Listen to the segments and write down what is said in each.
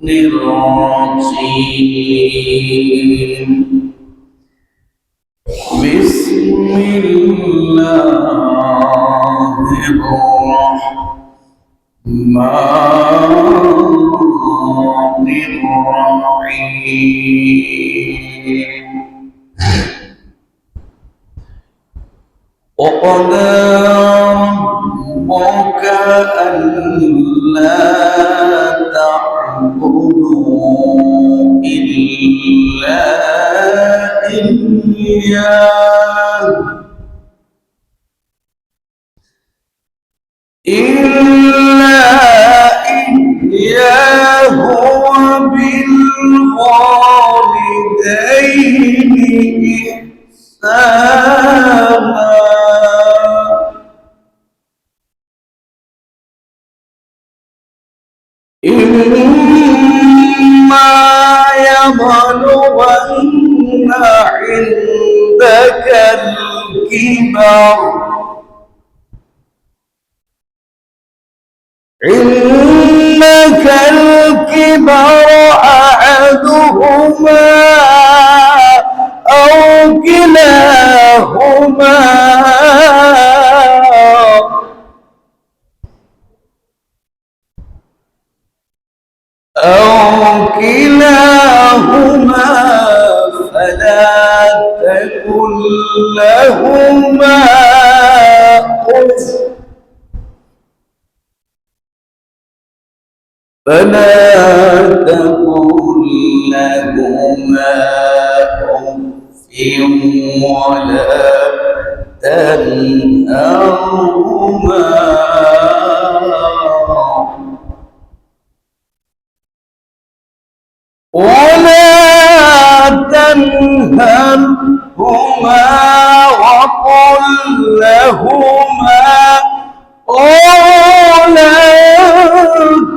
الرجيم بسم الله الرحمن الرحيم وقضى ربك ألا تعبدوا إلا إياه وبالوالدين إحسانا إما يبلغن عندك الكبر أحدهما أو كلاهما فلا تقل لهما أف ولا تنهرهما وقل لهما قولا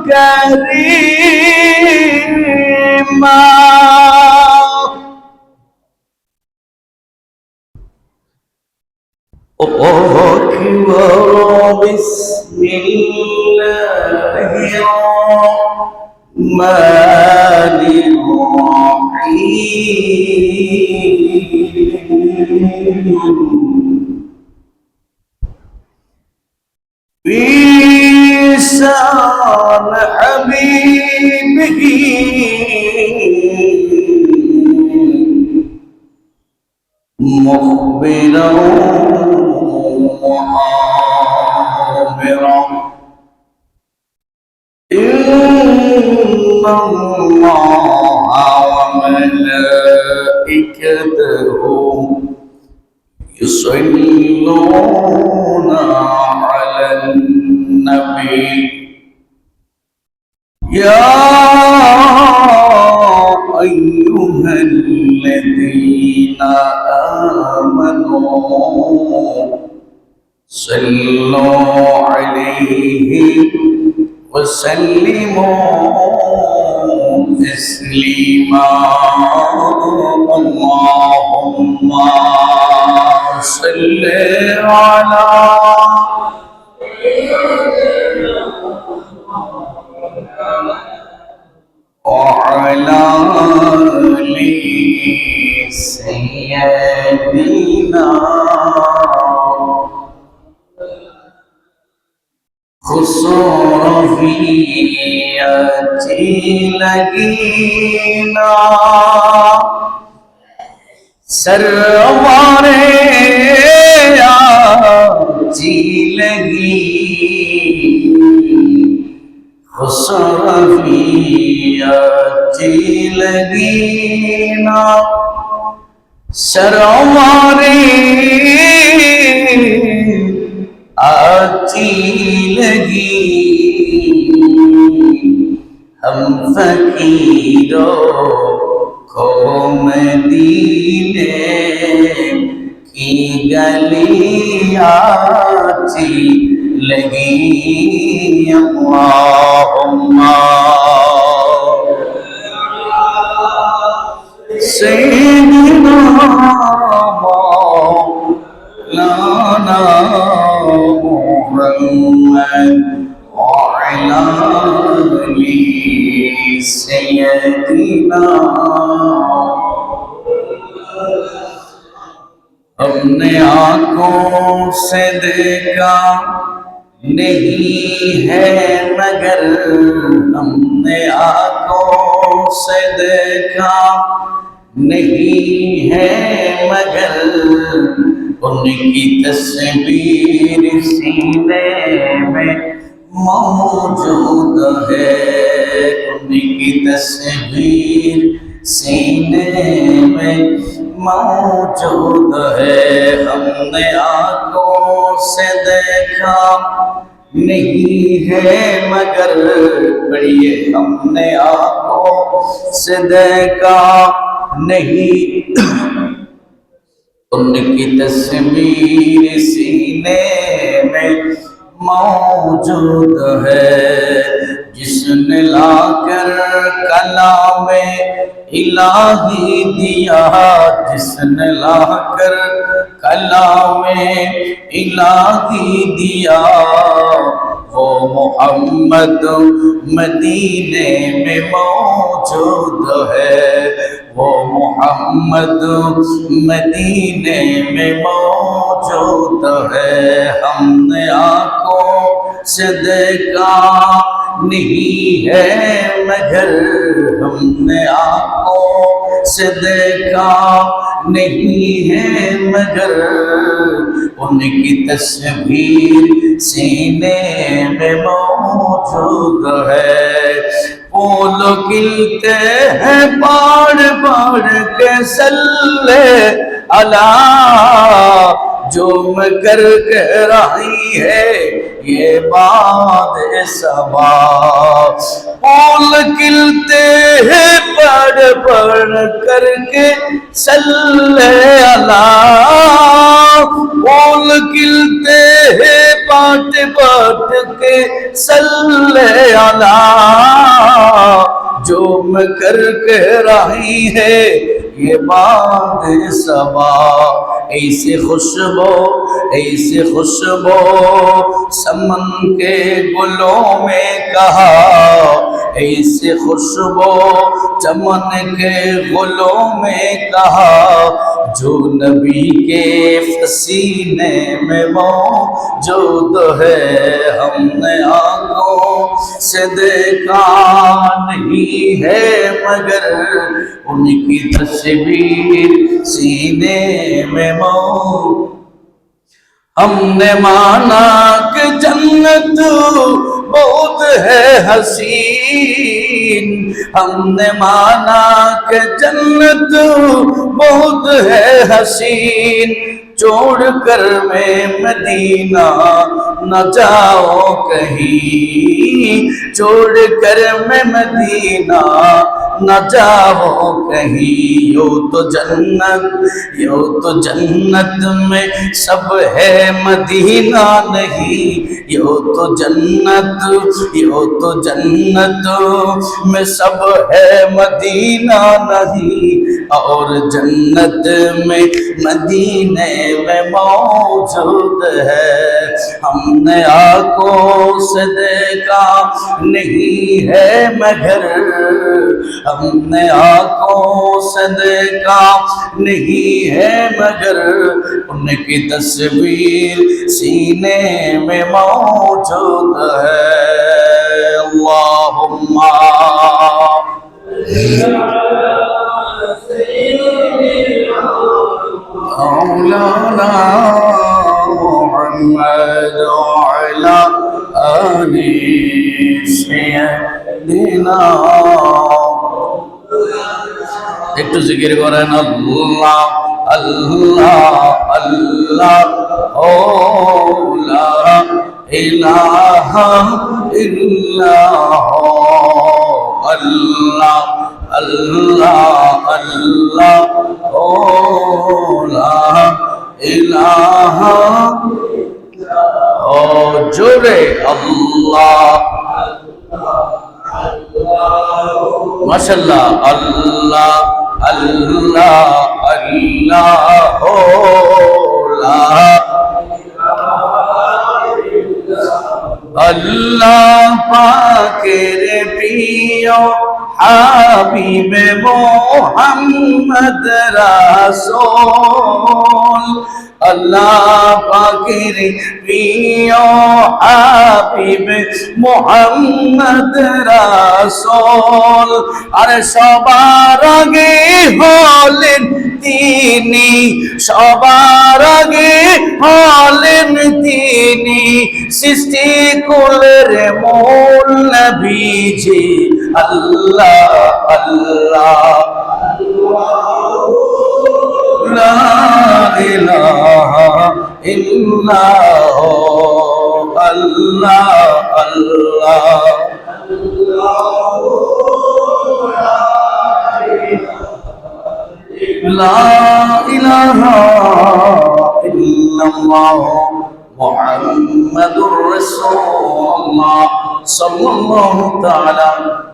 كريما الله أكبر بسم الله الرحمن الرحيم بلسان حبيبه مخبرا وعابرا إن الله وملائكته يصلون على النبي يا أيها الذين آمنوا صلوا عليه وسلموا تسليما اللهم صل على وعلى آل سيدنا خصوصياتي لگینا سرورے آتی لگی خصوصیاتي لگینا سرورے آتی لگی ہم فقیروں کو مدینے کی گلی آتی لگی اللہم سیدنا مولانا محمد وعلى آل सैयदीना हमने आंखों से देखा नहीं है मगर हमने आंखों से देखा नहीं है मगर उनकी तस्वीर सीने में मौजूद है। उनकी तस्वीर सीने में मौजूद है। हमने आंखों से देखा नहीं है मगर पढ़िए हमने आंखों से देखा नहीं उनकी तस्वीर सीने में मौजूद है। जिसने लाकर कलामे इलाही दिया जिसने लाकर कलामे इलाही दिया वो मोहम्मद मदीने में मौजूद है। वो मोहम्मद मदीने में मौजूद है। हमने आंखों से देखा नहीं है मगर हमने आंखों से देखा नहीं है मगर उनकी तस्वीर सीने में मौजूद है। फूल खिलते हैं बाढ़ बाढ़ के सल्ले अला झूम कर कह रही है ये बात सबा। फूल खिलते हैं पढ़ पढ़ करके सल्ले अला फूल खिलते हैं पाट पाट के सल्ले अला झूम कर कह रही है ये बात सबा। ऐसे खुशबू समन के गुलों में कहा ऐसे खुशबू चमन के गुलों में कहा जो नबी के पसीने में मौजूद है। हमने आंखों से देखा नहीं है मगर उनकी तस्वीर सीने में हमने माना कि जन्नत बहुत है हसीन। हमने माना कि जन्नत बहुत है हसीन छोड़ कर मैं मदीना न जाओ कहीं। छोड़ कर मैं मदीना न जाओ कहीं। यो तो जन्नत में सब है मदीना नहीं। यो तो जन्नत में सब है मदीना नहीं। और जन्नत में मदीने में मौजूद है। हमने आंखों से देखा नहीं है मगर हमने आंखों से देखा नहीं है मगर उनकी तस्वीर सीने में मौजूद है। अल्लाहुम्मा मौलाना मुहम्मद अला आलि सय्यिदिना। একটু জিকির করেন আল্লাহ আল্লাহ আল্লাহ ও লা ইলাহা ইল্লাল্লাহ আল্লাহ আল্লাহ আল্লাহ ও লা ইলাহা ও জোরে আল্লাহ মাশাআল্লাহ আল্লাহ আল্লাহ আল্লাহ ও লা আল্লাহ পাকের প্রিয় হাবিবে মোহাম্মদ রাসূল আল্লাহ পাকের প্রিয় হাবিব মোহাম্মদ রাসূল আরে সবার আগে হলেন তিনি সবার আগে হলেন তিনি সৃষ্টি কুলের মূল নবীজি আল্লাহ আল্লাহ লা ইলাহা ইল্লাল্লাহ আল্লাহ আল্লাহ লা ইলাহা ইল্লাল্লাহ মুহাম্মাদুর রাসূলুল্লাহ সাল্লাল্লাহু তাআলা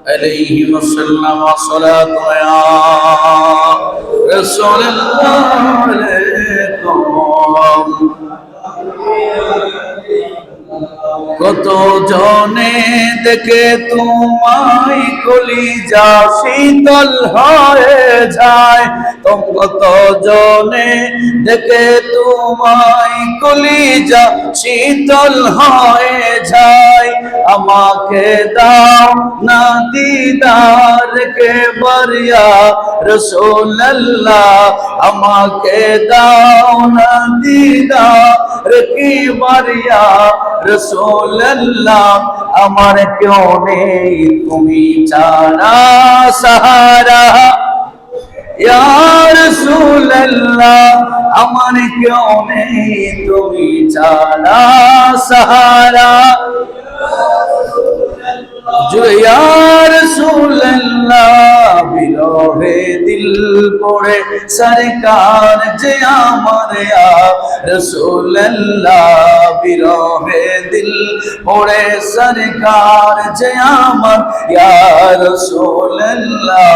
আলাইহি ওয়াসাল্লাম সালাতু ইয়া রাসূলুল্লাহ আলাইকুম কত জনে দেখে তোমায় কলিজা শীতল হয়ে যায় কত জনে দেখে তোমায় কলিজা শীতল হয়ে যায় আমাকে দাও না দিদার কে বরিয়া রাসূলুল্লাহ আমাকে দাও না দিদার কে বরিয়া রাসূলুল্লাহ আমার কেউ নেই তুমি ছাড়া সাহারা ইয়া রাসূলুল্লাহ আমার কেউ নেই তুমি ছাড়া সাহারা ইয়া রাসূলুল্লাহ বিরহে দিল পড়ে সরকার যে আমার ইয়া রাসূলুল্লাহ বিরহে দিল পড়ে সরকার যে আমার ইয়া রাসূলুল্লাহ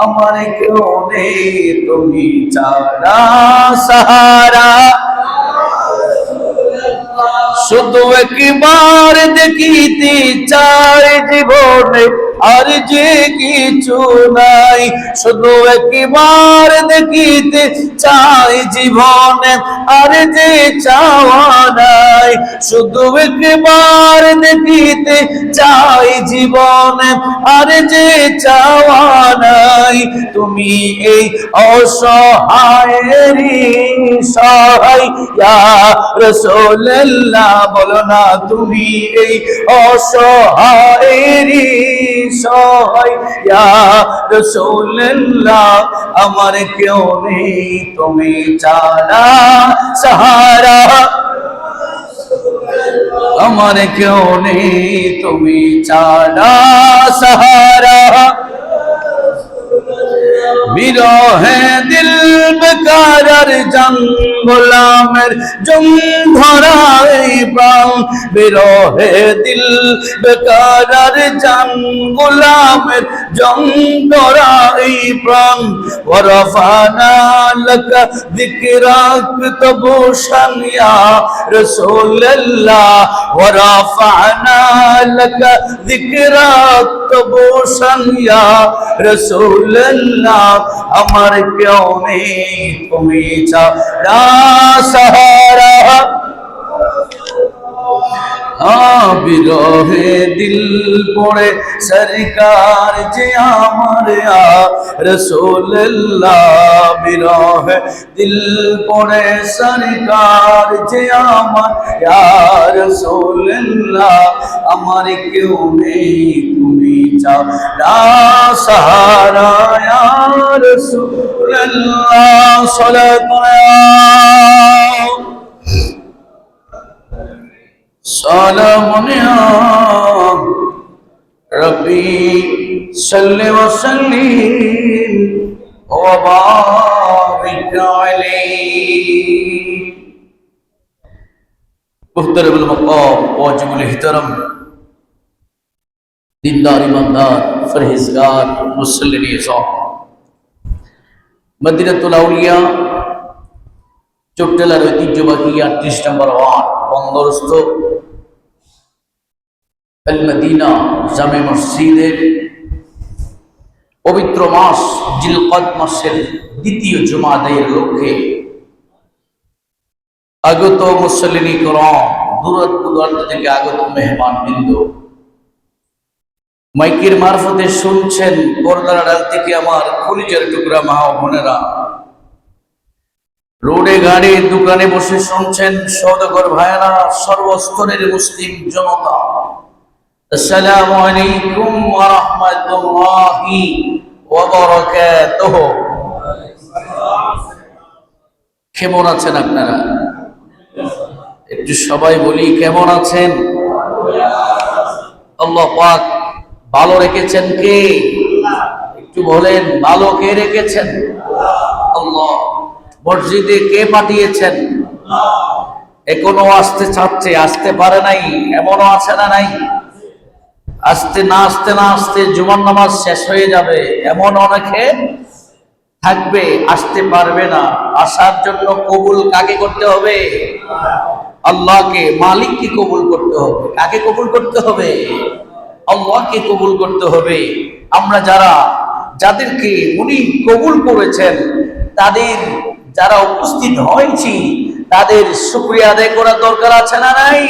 আমার কেউ নেই তুমি ছাড়া সাহারা শুধু একবার দেখিতে চাই জীবনে আর যে কিছু নাই শুধু একবার দেখিতে চাই জীবনে আর যে চাওয়া নাই শুধু একবার দেখিতে চাই জীবনে আর যে চাওয়া নাই তুমি এই অসহায়েরই সহায় ইয়া রাসূলুল্লাহ বলো না তুমি এই অসহায়েরই সহায় ইয়া রাসূলুল্লাহ আমার কেউ নেই তুমি ছাড়া সাহারা আমার কেউ নেই তুমি ছাড়া সাহারা বিরহে দিল বেকার জান গোলামের জং ধরাই প্রাণ বিরহে দিল বেকার জান গোলামের জং ধরাই প্রাণ ওয়ারফানা লাকা যিকরাক তবুশান ইয়া রাসূলুল্লাহ ওয়ারফানা লাকা যিকরাক তবুশান ইয়া রাসূলুল্লাহ আমার কেউ নেই তুমি ছাড়া সাহারা বিরহে দিল পড়ে সরকার যে আমার ইয়া রাসূলুল্লাহ বিরহে দিল পড়ে সরকার যে আমার ইয়া রাসূলুল্লাহ আমার কেউ নেই তুমি ছাড়া সাহারা ইয়া রাসূলুল্লাহ সাল্লাল্লাহু سلام يا ربي صل وسلم وبارك عليه محترم المقام واجب الاحترام দিনদার ইমানদার ফরহেজগার মুসল্লিন ইসলাম মদিনাতুল আউলিয়া চট্টলার ঐতিহ্যবাহী 38 নম্বর ওয়ার্ড বন্দরস্থ আল মদিনা জামে মসজিদের পবিত্র মাস জিলকদ মাসের দ্বিতীয় জুমা আদায়ের লক্ষ্যে আগত মুসল্লিনী করম, দূর দূরান্ত থেকে আগত মেহমান বৃন্দ, মাইকের মারফতে শুনছেন পর্দার আড়াল থেকে আমার কলিজার টুকরা মা ও বোনেরা, রোডে গাড়ি দোকানে বসে শুনছেন সওদাগর ভাইয়েরা, সর্বস্তরের মুসলিম জনতা, আসসালামু আলাইকুম ওয়া রাহমাতুল্লাহি ওয়া বারাকাতুহু। কেমন আছেন আপনারা? একটু সবাই বলি কেমন আছেন? আল্লাহ পাক ভালো রেখেছেন কে? একটু বলেন, ভালো কে রেখেছেন? আল্লাহ। মসজিদে কে পাঠিয়েছেন? এখনো আসতে চাচ্ছে, আসতে পারে নাই, এমনও আছে না নাই? আসতে না আসতে জুমার নামাজ শেষ হয়ে যাবে, এমন অনেকে থাকবে, আসতে পারবে না। আসার জন্য কবুল কাকে করতে হবে? আল্লাহকে, মালিককে কবুল করতে হবে। কাকে কবুল করতে হবে? আল্লাহকে কবুল করতে হবে। আমরা যাদেরকে উনি কবুল করেছেন, তাদের যারা উপস্থিত হয়েছি, তাদের শুকরিয়া আদায় করার দরকার আছে না নাই?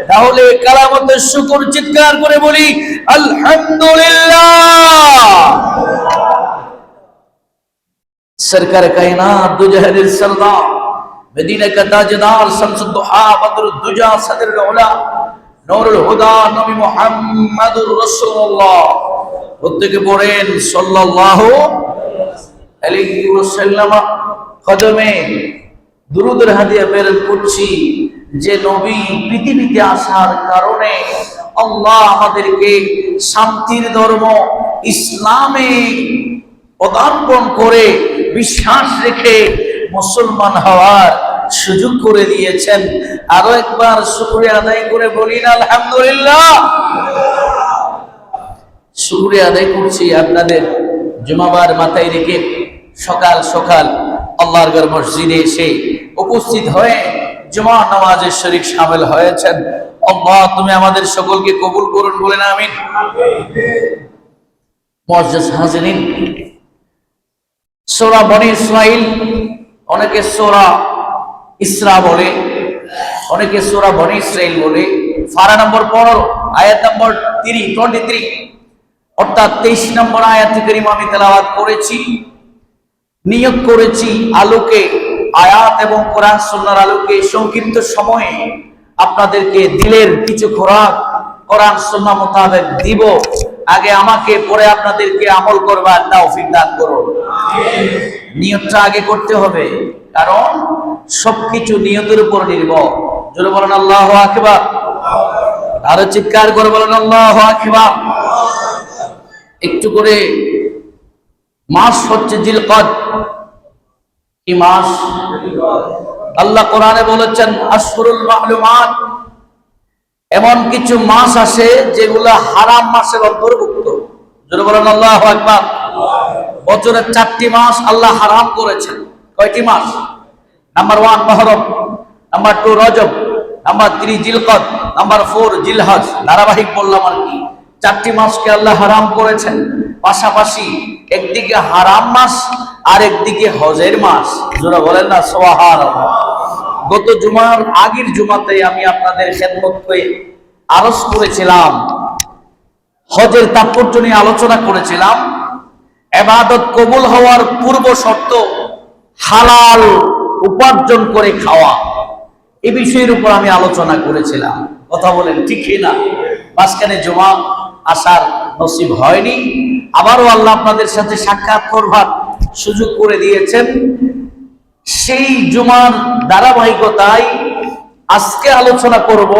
তাহলে কালামতের শুকর চিৎকার করে বলি আলহামদুলিল্লাহ। সরকার কায়নাত, দুজাহানের সরদার, মদিনা का ताजदार, शम्सुद दुहा, बदरुद दुजा, सदरुल उला, नूरुल हुदा, नबी मुहम्मदुर রাসূলুল্লাহ। প্রত্যেকে পড়েন সাল্লাল্লাহু আলাইহি ওয়াসাল্লাম। কদমে দুরূদের হাদিয়া প্রেরণ করছি যে নবী পৃথিবীতে আসার কারণে আল্লাহ আমাদেরকে শান্তির ধর্ম ইসলামে পদার্পণ করে বিশ্বাস রেখে মুসলমান হওয়ার সুযোগ করে দিয়েছেন। আরো একবার শুকরিয়া আদায় করে বলি না আলহামদুলিল্লাহ। শুকরিয়া আদায় করছি আপনাদের জুমাবার মাথায় রেখে সকাল সকাল আল্লাহর ঘর মসজিদে এসে উপস্থিত হয়ে জুমা নামাজের শরীক শামিল হয়েছেন। আল্লাহ তুমি আমাদের সকলকে কবুল করুন, বলেন আমিন। মুআজ্জাজ হাজিরিন, সূরা বনী ইসরাইল, অনেকে সূরা ইসরা বলে, অনেকে সূরা বনী ইসরাইল বলে। পারা নম্বর 15, আয়াত নম্বর 23, অর্থাৎ 23 নম্বর আয়াত কারীমা আমি তেলাওয়াত করেছি। নিয়ত করেছি আলোকে, আয়াত এবং কোরআন সুন্নাহর আলোকে সংক্ষিপ্ত সময়ে আপনাদেরকে দিলের কিছু খোরাক কোরআন সুন্নাহ মোতাবেক দিব। আগে আমাকে, পরে আপনাদেরকে আমল করবার তৌফিক দান করুন। নিয়তটা আগে করতে হবে, কারণ সবকিছু নিয়তের উপর নির্ভর। জোরে বলেন আল্লাহু আকবার। আরো চিৎকার করে বলেন আল্লাহু আকবার। একটু করে, মাস হচ্ছে জিলকদ। কি মাস? আল্লাহ কোরআনে বলেছেন আশহুরুল মা'লুমাত, এমন কিছু মাস আছে যেগুলো হারাম মাসের অন্তর্ভুক্ত। জোরে বলেন আল্লাহু আকবার। বছরের 4টি মাস আল্লাহ হারাম করেছেন। কয়টি মাস? নাম্বার 1 মুহররম, নাম্বার 2 রজব, নাম্বার 3 জিলকদ, নাম্বার 4 জিলহজ। ধারাবাহিক বললাম আর কি। 4টি মাসকে আল্লাহ হারাম করেছেন। পাশাপাশি একদিকে হারাম মাস আর একদিকে হজের মাস। যারা বলেন না সুবহানাল্লাহ। গত জুমার আগের জুমাতে আমি আপনাদের খেদমত করে আরজ করেছিলাম, হজের তাৎপর্য নিয়ে আলোচনা করেছিলাম। ইবাদত কবুল হওয়ার পূর্ব শর্ত হালাল উপার্জন করে খাওয়া, এই বিষয়ের উপর আমি আলোচনা করেছিলাম। কথা বলেন ঠিক কি না? মাঝখানে জুমা আসার নসিব হয়নি, আবারও আল্লাহ আপনাদের সাথে সাক্ষাৎ করবার সুযোগ করে দিয়েছেন। সেই জুমার ধারাবাহিকতায় আজকে আলোচনা করব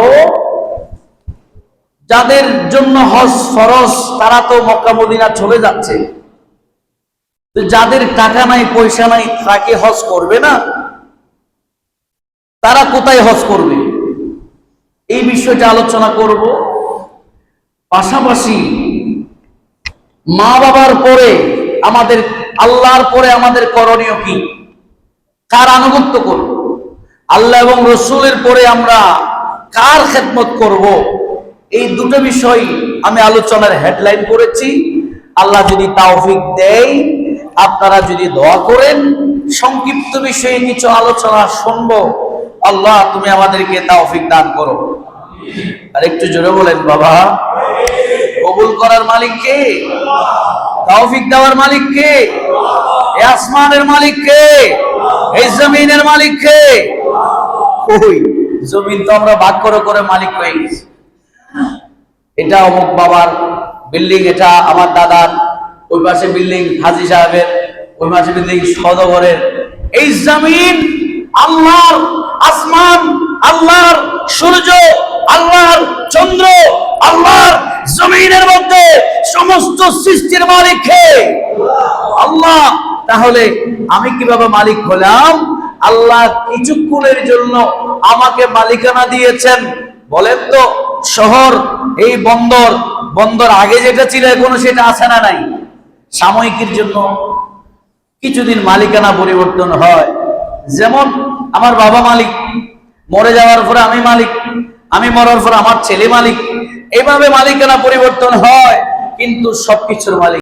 যাদের জন্য হজ ফরজ, তারা তো মক্কা মদিনা চলে যাচ্ছে। যাদের টাকা নাই, পয়সা নাই, তাকে হজ করবে না, তারা কোথায় হজ করবে? এই বিষয়টা আলোচনা করব। পাশাপাশি মা বাবার পরে আমাদের, আল্লাহর পরে আমাদের করণীয় কি, কার আনুগত্য করব, আল্লাহ এবং রসুলের পরে আমরা কার খেদমত করব, এই দুটো বিষয় আমি আলোচনার হেডলাইন করেছি। আল্লাহ যদি তৌফিক দেয়, আপনারা যদি দোয়া করেন, সংক্ষিপ্ত বিষয়ে কিছু আলোচনা শুনবো। আল্লাহ তুমি আমাদেরকে তৌফিক দান করো। আর একটু জোরে বলেন বাবা। কবুল করার মালিক কে? তৌফিক দেওয়ার মালিক কে? এই আসমানের মালিক কে? এই জমিনের মালিক কে? ওই জমিন তো আমরা ভাগ করে করে মালিক হয়ে গেছি। এটা অমুক বাবার বিল্ডিং, এটা আমার দাদার, ওই পাশে বিল্ডিং হাজী সাহেবের, ওই পাশে বিল্ডিং সদগরের। এই জমিন আল্লাহর, আসমান আল্লাহর, সূর্য আল্লাহর, চন্দ্র আল্লাহর, জমিনের মধ্যে সমস্ত সৃষ্টির মালিক কে? আল্লাহ। তাহলে আমি কিভাবে মালিক হলাম? আল্লাহ কিছুক্ষণের জন্য আমাকে মালিকানা দিয়েছেন। বলেন তো, শহর, এই বন্দর, বন্দর আগে যেটা ছিল এখনো সেটা আছে না নাই? সাময়িকের জন্য কিছুদিন মালিকানা পরিবর্তন হয়। যেমন আমার বাবা মালিক, মরে যাওয়ার পরে আমি মালিক, আমি মরার পরে আমার ছেলে মালিক, এইভাবে মালিকানা পরিবর্তন হয়, কিন্তু সবকিছুর মালিক